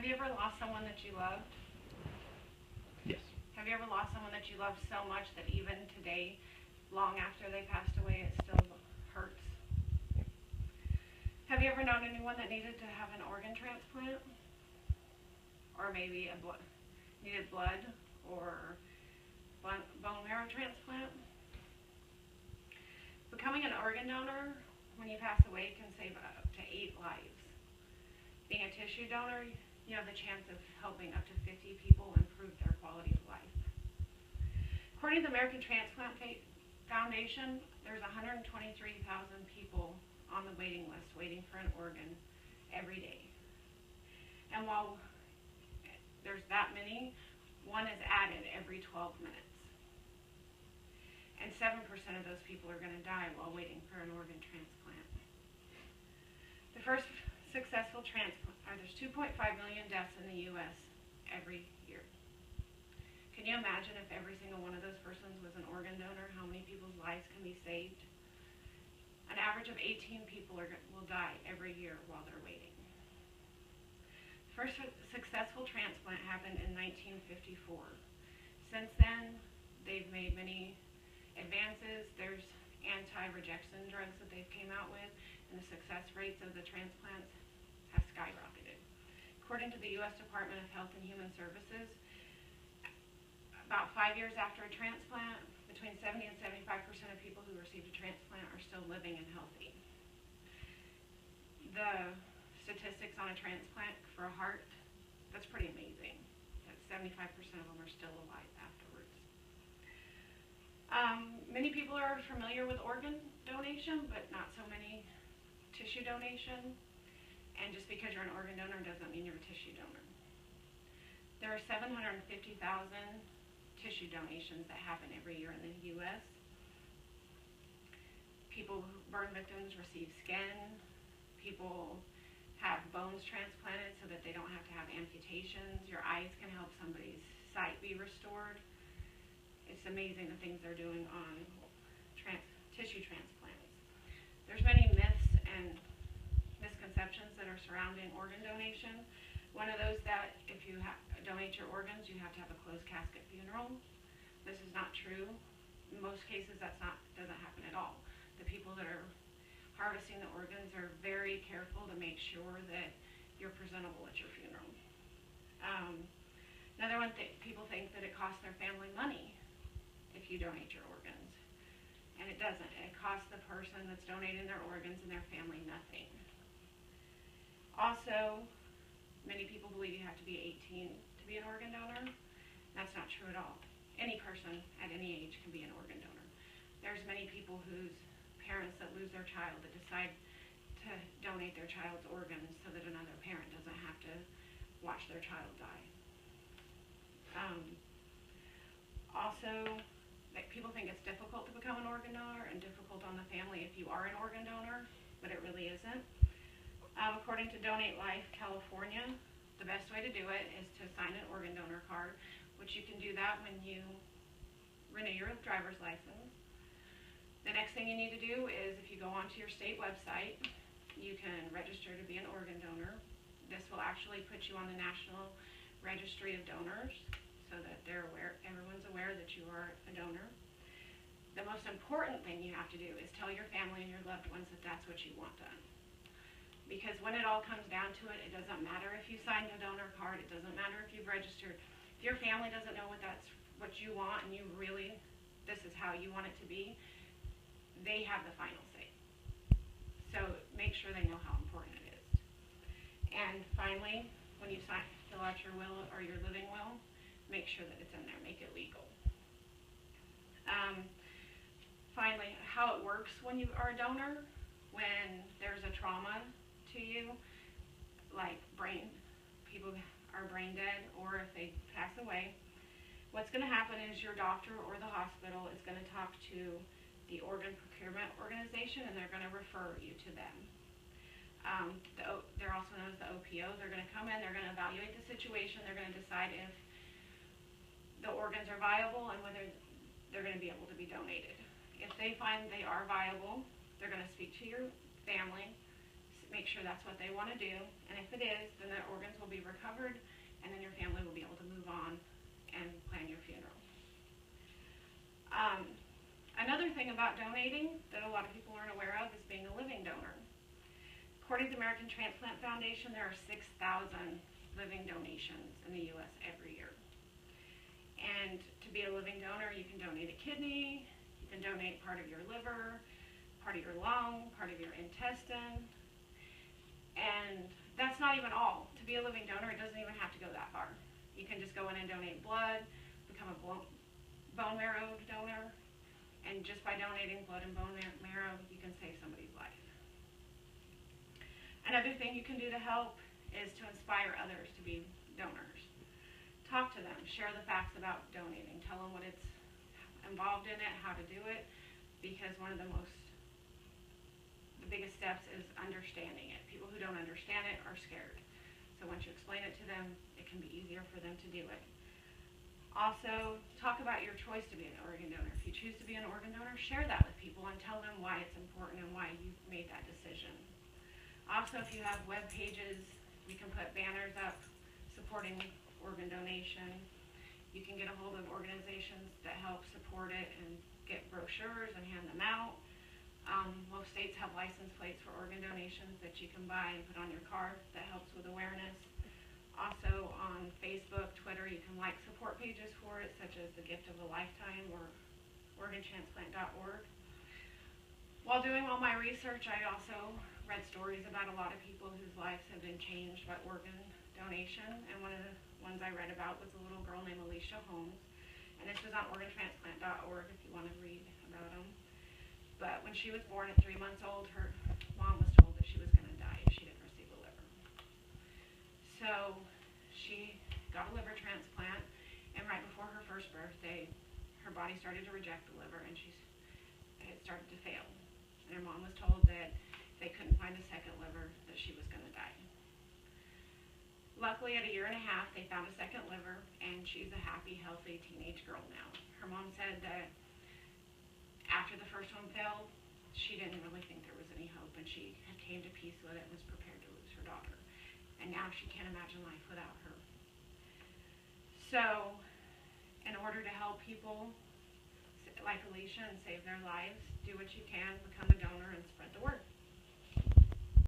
Have you ever lost someone that you loved? Yes. Have you ever lost someone that you loved so much that even today, long after they passed away, it still hurts? Have you ever known anyone that needed to have an organ transplant? Or maybe needed blood or bone marrow transplant? Becoming an organ donor when you pass away can save up to 8 lives. Being a tissue donor, you have the chance of helping up to 50 people improve their quality of life. According to the American Transplant Foundation, there's 123,000 people on the waiting list waiting for an organ every day. And while there's that many, one is added every 12 minutes. And 7% of those people are going to die while waiting for an organ transplant. The first successful transplant, there's 2.5 million deaths in the U.S. every year. Can you imagine if every single one of those persons was an organ donor, how many people's lives can be saved? An average of 18 people will die every year while they're waiting. The first successful transplant happened in 1954. Since then, they've made many advances. There's anti-rejection drugs that they've came out with, and the success rates of the transplants have skyrocketed. According to the U.S. Department of Health and Human Services, about 5 years after a transplant, between 70 and 75% of people who received a transplant are still living and healthy. The statistics on a transplant for a heart, that's pretty amazing. That 75% of them are still alive afterwards. Many people are familiar with organ donation, but not so many tissue donation. And just because you're an organ donor doesn't mean you're a tissue donor. There are 750,000 tissue donations that happen every year in the U.S. People, burn victims, receive skin. People have bones transplanted so that they don't have to have amputations. Your eyes can help somebody's sight be restored. It's amazing the things they're doing on tissue transplants. There's many myths and misconceptions that are surrounding organ donation. One of those that if you donate your organs, you have to have a closed casket funeral. This is not true. In most cases, doesn't happen at all. The people that are harvesting the organs are very careful to make sure that you're presentable at your funeral. Another one, people think that it costs their family money if you donate your organs. And it doesn't. It costs the person that's donating their organs and their family nothing. Also, many people believe you have to be 18 to be an organ donor. That's not true at all. Any person at any age can be an organ donor. There's many people whose parents that lose their child that decide to donate their child's organs so that another parent doesn't have to watch their child die. Also, people think it's difficult to become an organ donor and difficult on the family if you are an organ donor, but it really isn't. According to Donate Life California, the best way to do it is to sign an organ donor card, which you can do that when you renew your driver's license. The next thing you need to do is if you go onto your state website, you can register to be an organ donor. This will actually put you on the National Registry of Donors so that everyone's aware that you are a donor. The most important thing you have to do is tell your family and your loved ones that that's what you want done. Because when it all comes down to it, it doesn't matter if you signed a donor card, it doesn't matter if you've registered. If your family doesn't know that's what you want and this is how you want it to be, they have the final say. So make sure they know how important it is. And finally, when you fill out your will or your living will, make sure that it's in there, make it legal. Finally, how it works when you are a donor, when there's a trauma to you, like people are brain dead, or if they pass away, what's going to happen is your doctor or the hospital is going to talk to the organ procurement organization, and they're going to refer you to them. They're also known as the OPO. They're going to come in, they're going to evaluate the situation, they're going to decide if the organs are viable and whether they're going to be able to be donated. If they find they are viable, they're going to speak to your family, make sure that's what they want to do, and if it is, then their organs will be recovered, and then your family will be able to move on and plan your funeral. Another thing about donating that a lot of people aren't aware of is being a living donor. According to the American Transplant Foundation, there are 6,000 living donations in the U.S. every year. And to be a living donor, you can donate a kidney, you can donate part of your liver, part of your lung, part of your intestine. And that's not even all. To be a living donor, it doesn't even have to go that far. You can just go in and donate blood, become a bone marrow donor, and just by donating blood and bone marrow, you can save somebody's life. Another thing you can do to help is to inspire others to be donors. Talk to them, share the facts about donating, tell them what it's involved in it, how to do it, because one of the biggest steps is understanding it. People who don't understand it are scared. So once you explain it to them, it can be easier for them to do it. Also, talk about your choice to be an organ donor. If you choose to be an organ donor, share that with people and tell them why it's important and why you made that decision. Also, if you have web pages, you can put banners up supporting organ donation. You can get a hold of organizations that help support it and get brochures and hand them out. Most states have license plates for organ donations that you can buy and put on your car. That helps with awareness. Also on Facebook, Twitter, you can like support pages for it, such as the Gift of a Lifetime or organtransplant.org. While doing all my research, I also read stories about a lot of people whose lives have been changed by organ donation, and one of the ones I read about was a little girl named Alicia Holmes, and this was on organtransplant.org if you want to read about them. But when she was born at 3 months old, her mom was told that she was going to die if she didn't receive a liver. So she got a liver transplant, and right before her first birthday, her body started to reject the liver, and it started to fail. And her mom was told that if they couldn't find a second liver, that she was going to die. Luckily, at 1.5 years, they found a second liver, and she's a happy, healthy teenage girl now. Her mom said that after the first one failed, she didn't really think there was any hope, and she had came to peace with it and was prepared to lose her daughter. And now she can't imagine life without her. So, in order to help people like Alicia and save their lives, do what you can, become a donor, and spread the word.